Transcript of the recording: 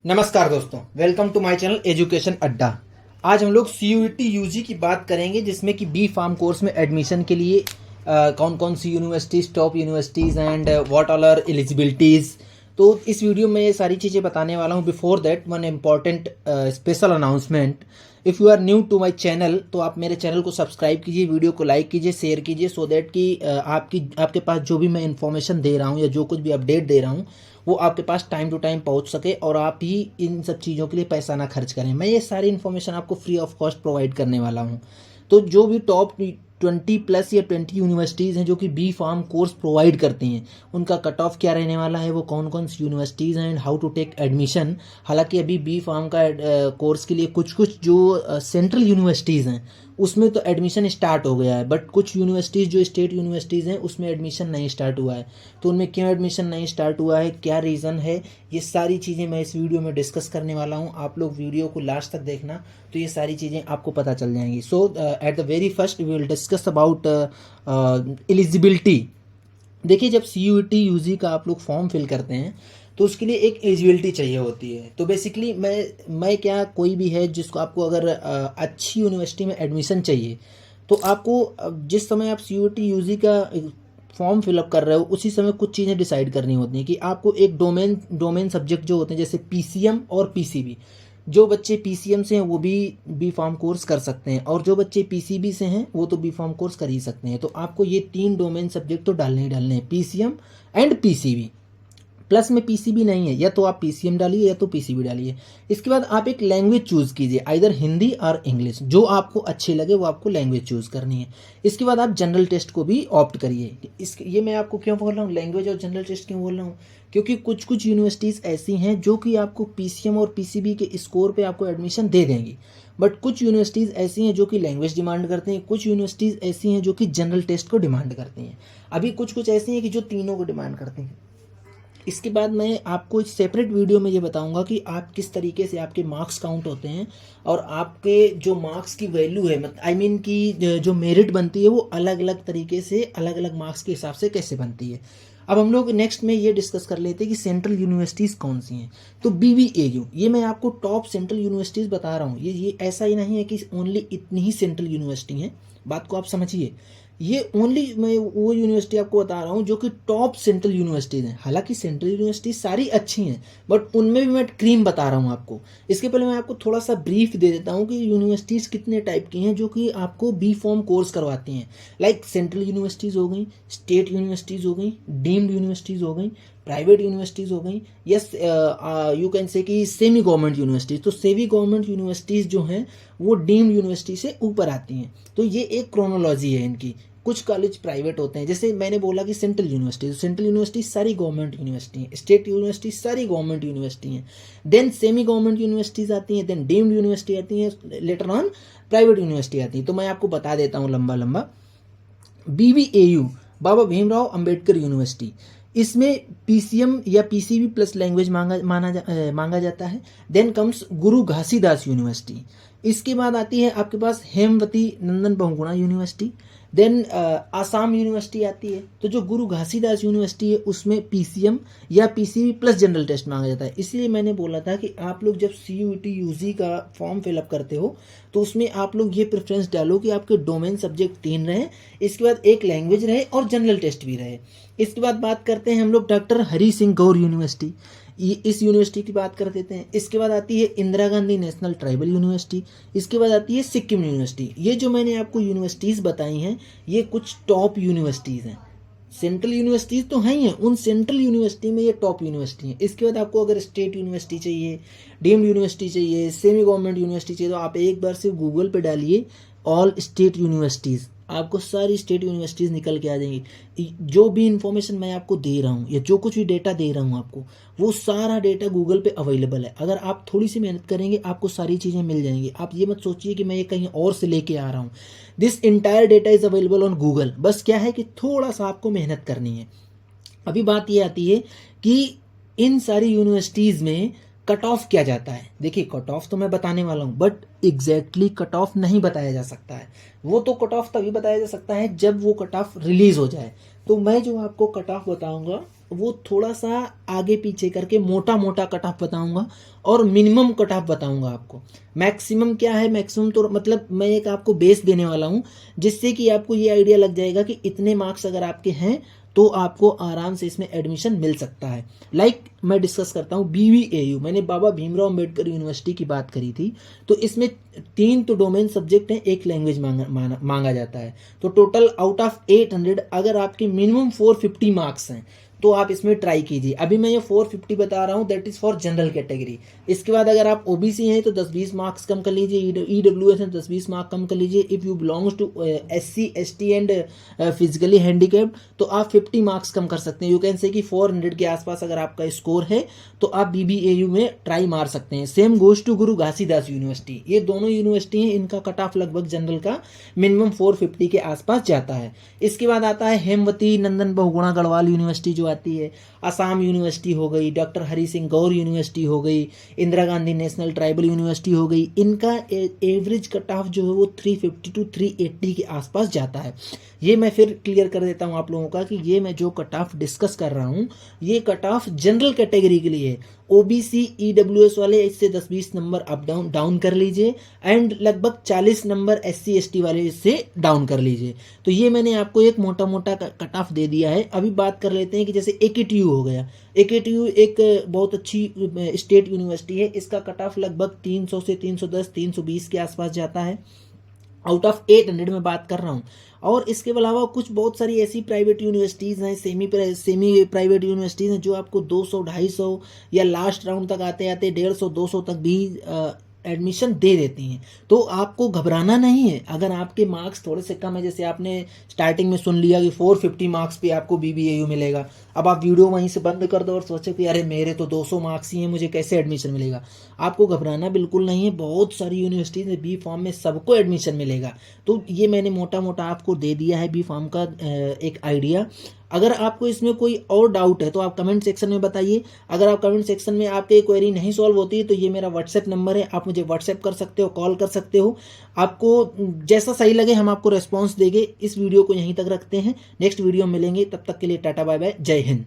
नमस्कार दोस्तों, welcome to my channel Education Adda. आज हम लोग CUET यूजी की बात करेंगे, जिसमें कि बी फार्म कोर्स में एडमिशन के लिए कौन कौन सी universities, top universities and what all are eligibilities. तो इस वीडियो में ये सारी चीज़ें बताने वाला हूँ। Before that one important special announcement. If you are new to my channel तो आप मेरे चैनल को सब्सक्राइब कीजिए, वीडियो को लाइक कीजिए, शेयर कीजिए, सो दैट कि आपके पास जो भी मैं इन्फॉर्मेशन दे रहा हूँ या जो कुछ भी अपडेट दे रहा हूँ वो आपके पास टाइम टू टाइम पहुंच सके और आप ही इन सब चीज़ों के लिए पैसा ना खर्च करें। मैं ये सारी इन्फॉर्मेशन आपको फ्री ऑफ कॉस्ट प्रोवाइड करने वाला हूँ। तो जो भी टॉप 20+ या 20 यूनिवर्सिटीज़ हैं जो कि बी फार्म कोर्स प्रोवाइड करती हैं, उनका कट ऑफ क्या रहने वाला है, वो कौन कौन सी यूनिवर्सिटीज़ हैं and how to take admission. हालांकि अभी बी फार्म का कोर्स के लिए कुछ कुछ जो सेंट्रल यूनिवर्सिटीज़ हैं उसमें तो एडमिशन स्टार्ट हो गया है, बट कुछ यूनिवर्सिटीज़ जो स्टेट यूनिवर्सिटीज़ हैं उसमें एडमिशन नहीं स्टार्ट हुआ है। तो उनमें क्यों एडमिशन नहीं स्टार्ट हुआ है, क्या रीज़न है, ये सारी चीज़ें मैं इस वीडियो में डिस्कस करने वाला हूँ। आप लोग वीडियो को लास्ट तक देखना, तो ये सारी चीज़ें आपको पता चल जाएंगी। So at the very first we will discuss about eligibility. देखिए, जब CUET यूजी का आप लोग फॉर्म फिल करते हैं तो उसके लिए एक एलिजिबिलिटी चाहिए होती है। तो बेसिकली मैं क्या, कोई भी है जिसको आपको अगर अच्छी यूनिवर्सिटी में एडमिशन चाहिए तो आपको जिस समय आप CUET यूजी का फॉर्म फिलअप कर रहे हो उसी समय कुछ चीज़ें डिसाइड करनी होती हैं कि आपको एक डोमेन सब्जेक्ट जो होते हैं, जैसे PCM और PCB। जो बच्चे PCM से हैं वो भी बी फार्म कोर्स कर सकते हैं, और जो बच्चे PCB से हैं वो तो बी फार्म कोर्स कर ही सकते हैं। तो आपको ये 3 डोमेन सब्जेक्ट तो डालने ही डालने हैं, PCM एंड PCB। प्लस में PCB नहीं है, या तो आप PCM डालिए या तो PCB डालिए। इसके बाद आप एक लैंग्वेज चूज़ कीजिए, आइदर हिंदी और इंग्लिश, जो आपको अच्छे लगे वो आपको लैंग्वेज चूज़ करनी है। इसके बाद आप जनरल टेस्ट को भी ऑप्ट करिए। ये मैं आपको क्यों बोल रहा हूँ, लैंग्वेज और जनरल टेस्ट क्यों बोल रहा हूँ, क्योंकि कुछ कुछ यूनिवर्सिटीज़ ऐसी हैं जो कि आपको PCM और PCB के स्कोर पे आपको एडमिशन दे देंगी, बट कुछ यूनिवर्सिटीज़ ऐसी हैं जो कि लैंग्वेज डिमांड करती हैं, कुछ यूनिवर्सिटीज़ ऐसी हैं जो कि जनरल टेस्ट को डिमांड करती हैं, अभी कुछ कुछ ऐसी हैं कि जो तीनों को डिमांड करती हैं। इसके बाद मैं आपको इस सेपरेट वीडियो में ये बताऊंगा कि आप किस तरीके से आपके मार्क्स काउंट होते हैं, और आपके जो मार्क्स की वैल्यू है, मतलब आई मीन की जो मेरिट बनती है वो अलग अलग तरीके से अलग अलग मार्क्स के हिसाब से कैसे बनती है। अब हम लोग नेक्स्ट में ये डिस्कस कर लेते हैं कि सेंट्रल यूनिवर्सिटीज़ कौन सी हैं। तो BBAU, ये मैं आपको टॉप सेंट्रल यूनिवर्सिटीज़ बता रहा हूँ। ये ऐसा ही नहीं है कि ओनली इतनी ही सेंट्रल यूनिवर्सिटी हैं, बात को आप समझिए। ये ओनली मैं वो यूनिवर्सिटी आपको बता रहा हूँ जो कि टॉप सेंट्रल यूनिवर्सिटीज़ हैं। हालांकि सेंट्रल यूनिवर्सिटी सारी अच्छी हैं, बट उनमें भी मैं क्रीम बता रहा हूँ आपको। इसके पहले मैं आपको थोड़ा सा ब्रीफ दे देता हूँ कि यूनिवर्सिटीज़ कितने टाइप की हैं जो कि आपको बी फॉर्म कोर्स करवाती हैं। लाइक सेंट्रल यूनिवर्सिटीज़ हो गई, स्टेट यूनिवर्सिटीज़ हो गई, डीम्ड यूनिवर्सिटीज़ हो गई, प्राइवेट यूनिवर्सिटीज़ हो गई, यस यू कैन से कि सेमी गवर्नमेंट यूनिवर्सिटीज़। तो सेमी गवर्नमेंट यूनिवर्सिटीज़ जो हैं वो डीम्ड यूनिवर्सिटी से ऊपर आती हैं। तो ये एक क्रोनोलॉजी है इनकी। कुछ कॉलेज प्राइवेट होते हैं, जैसे मैंने बोला कि सेंट्रल यूनिवर्सिटी सारी गवर्नमेंट यूनिवर्सिटी हैं, स्टेट यूनिवर्सिटी सारी गवर्नमेंट यूनिवर्सिटी हैं, देन सेमी गवर्नमेंट यूनिवर्सिटीज़ आती हैं, देन डीम्ड यूनिवर्सिटी आती हैं, लेटर ऑन प्राइवेट यूनिवर्सिटी आती है। तो मैं आपको बता देता हूँ लंबा लंबा। BBAU, बाबा भीमराव अंबेडकर यूनिवर्सिटी, इसमें PCM या PCB प्लस लैंग्वेज मांगा जाता है। देन कम्स गुरु घासीदास यूनिवर्सिटी। इसके बाद आती है आपके पास Hemvati Nandan Bahuguna university. Then Assam university आती है। तो जो गुरु घासीदास यूनिवर्सिटी है उसमें PCM या PCB प्लस जनरल टेस्ट मांगा जाता है। इसलिए मैंने बोला था कि आप लोग जब CUET यूजी का फॉर्म फिलअप करते हो तो उसमें आप लोग ये प्रेफरेंस डालो कि आपके डोमेन सब्जेक्ट 3 रहे, इसके बाद एक लैंग्वेज रहे और जनरल टेस्ट भी रहे। इसके बाद बात करते हैं हम लोग डॉक्टर हरी सिंह गौर यूनिवर्सिटी, इस यूनिवर्सिटी की बात कर देते हैं। इसके बाद आती है Indira Gandhi national tribal university. इसके बाद आती है सिक्किम यूनिवर्सिटी। ये जो मैंने आपको यूनिवर्सिटीज़ बताई हैं ये कुछ टॉप यूनिवर्सिटीज़ हैं। सेंट्रल यूनिवर्सिटीज़ तो हैं ही हैं, उन सेंट्रल यूनिवर्सिटी में ये टॉप यूनिवर्सिटी हैं। इसके बाद आपको अगर स्टेट यूनिवर्सिटी चाहिए, डीम्ड यूनिवर्सिटी चाहिए, सेमी गवर्नमेंट यूनिवर्सिटी चाहिए, तो आप एक बार सिर्फ गूगल पे डालिए ऑल स्टेट यूनिवर्सिटीज़, आपको सारी स्टेट यूनिवर्सिटीज़ निकल के आ जाएंगी। जो भी इंफॉर्मेशन मैं आपको दे रहा हूँ या जो कुछ भी डेटा दे रहा हूँ आपको, वो सारा डेटा गूगल पे अवेलेबल है। अगर आप थोड़ी सी मेहनत करेंगे आपको सारी चीज़ें मिल जाएंगी। आप ये मत सोचिए कि मैं ये कहीं और से लेके आ रहा हूँ। This entire data is available on Google. बस क्या है कि थोड़ा सा आपको मेहनत करनी है। अभी बात ये आती है कि इन सारी यूनिवर्सिटीज़ में कट ऑफ क्या जाता है। देखिए, कट ऑफ तो मैं बताने वाला हूँ, बट एग्जैक्टली कट ऑफ नहीं बताया जा सकता है। वो तो कट ऑफ तभी बताया जा सकता है जब वो कट ऑफ रिलीज हो जाए। तो मैं जो आपको कट ऑफ बताऊंगा वो थोड़ा सा आगे पीछे करके मोटा मोटा कट ऑफ बताऊंगा और मिनिमम कट ऑफ बताऊंगा आपको। मैक्सिमम क्या है, मैक्सिमम तो मतलब मैं एक आपको बेस देने वाला हूँ जिससे कि आपको ये आइडिया लग जाएगा कि इतने मार्क्स अगर आपके हैं तो आपको आराम से इसमें एडमिशन मिल सकता है। मैं डिस्कस करता हूँ BVAU, मैंने बाबा भीमराव अम्बेडकर यूनिवर्सिटी की बात करी थी। तो इसमें 3 तो डोमेन सब्जेक्ट हैं, एक लैंग्वेज मांगा जाता है। तो टोटल आउट ऑफ 800 अगर आपके मिनिमम 450 मार्क्स हैं तो आप इसमें ट्राई कीजिए। अभी मैं ये 450 बता रहा हूँ, that is for general category. इसके बाद अगर आप OBC हैं तो 10-20 मार्क्स कम कर लीजिए, EWS हैं 10-20 मार्क्स कम कर लीजिए। If you belongs to SC ST and physically handicapped तो आप 50 मार्क्स कम कर सकते हैं। यू कैन से कि 400 के आसपास अगर आपका स्कोर है तो आप BBAU में ट्राई मार सकते हैं। Same goes to Guru Ghasidas university, ये दोनों यूनिवर्सिटी हैं, इनका कट ऑफ लगभग जनरल का मिनिमम 450 के आसपास जाता है। इसके बाद आता है हेमवती नंदन बहुगुणा गढ़वाल यूनिवर्सिटी जो आती है, असम यूनिवर्सिटी हो गई, डॉक्टर हरि सिंह गौर यूनिवर्सिटी हो गई, Indira Gandhi national tribal university हो गई। इनका एवरेज कट ऑफ जो है वो 350 टू 380 के आसपास जाता है। ये मैं फिर क्लियर कर देता हूँ आप लोगों का कि ये मैं जो कट ऑफ डिस्कस कर रहा हूँ ये कट ऑफ जनरल कैटेगरी के लिए है। OBC EWS वाले इससे 10-20 नंबर अप डाउन कर लीजिए एंड लगभग 40 नंबर SC ST वाले इससे डाउन कर लीजिए। तो ये मैंने आपको एक मोटा मोटा कट ऑफ दे दिया है। अभी बात कर लेते हैं कि जैसे AKTU हो गया। AKTU एक बहुत अच्छी स्टेट यूनिवर्सिटी है, इसका कट ऑफ लगभग 300 से 310 320 के आसपास जाता है। आउट ऑफ 800 में बात कर रहा हूँ। और इसके अलावा कुछ बहुत सारी ऐसी प्राइवेट यूनिवर्सिटीज़ हैं, सेमी प्राइवेट यूनिवर्सिटीज़ हैं जो आपको 200 250 या लास्ट राउंड तक आते आते 150 200 तक भी एडमिशन दे देती हैं। तो आपको घबराना नहीं है। अगर आपके मार्क्स थोड़े से कम है, जैसे आपने स्टार्टिंग में सुन लिया कि 450 मार्क्स पे आपको BBAU मिलेगा, अब आप वीडियो वहीं से बंद कर दो और सोचो कि अरे मेरे तो 200 मार्क्स ही हैं, मुझे कैसे एडमिशन मिलेगा। आपको घबराना बिल्कुल नहीं है, बहुत सारी यूनिवर्सिटीज़ में B फॉर्म में सबको एडमिशन मिलेगा। तो ये मैंने मोटा मोटा आपको दे दिया है B फॉर्म का एक आइडिया। अगर आपको इसमें कोई और डाउट है तो आप कमेंट सेक्शन में बताइए। अगर आप कमेंट सेक्शन में आपकी क्वेरी नहीं सॉल्व होती है तो ये मेरा WhatsApp नंबर है, आप मुझे WhatsApp कर सकते हो, कॉल कर सकते हो। आपको जैसा सही लगे हम आपको रिस्पॉन्स देंगे। इस वीडियो को यहीं तक रखते हैं, नेक्स्ट वीडियो में मिलेंगे, तब तक के लिए टाटा बाय बाय, जय हिंद।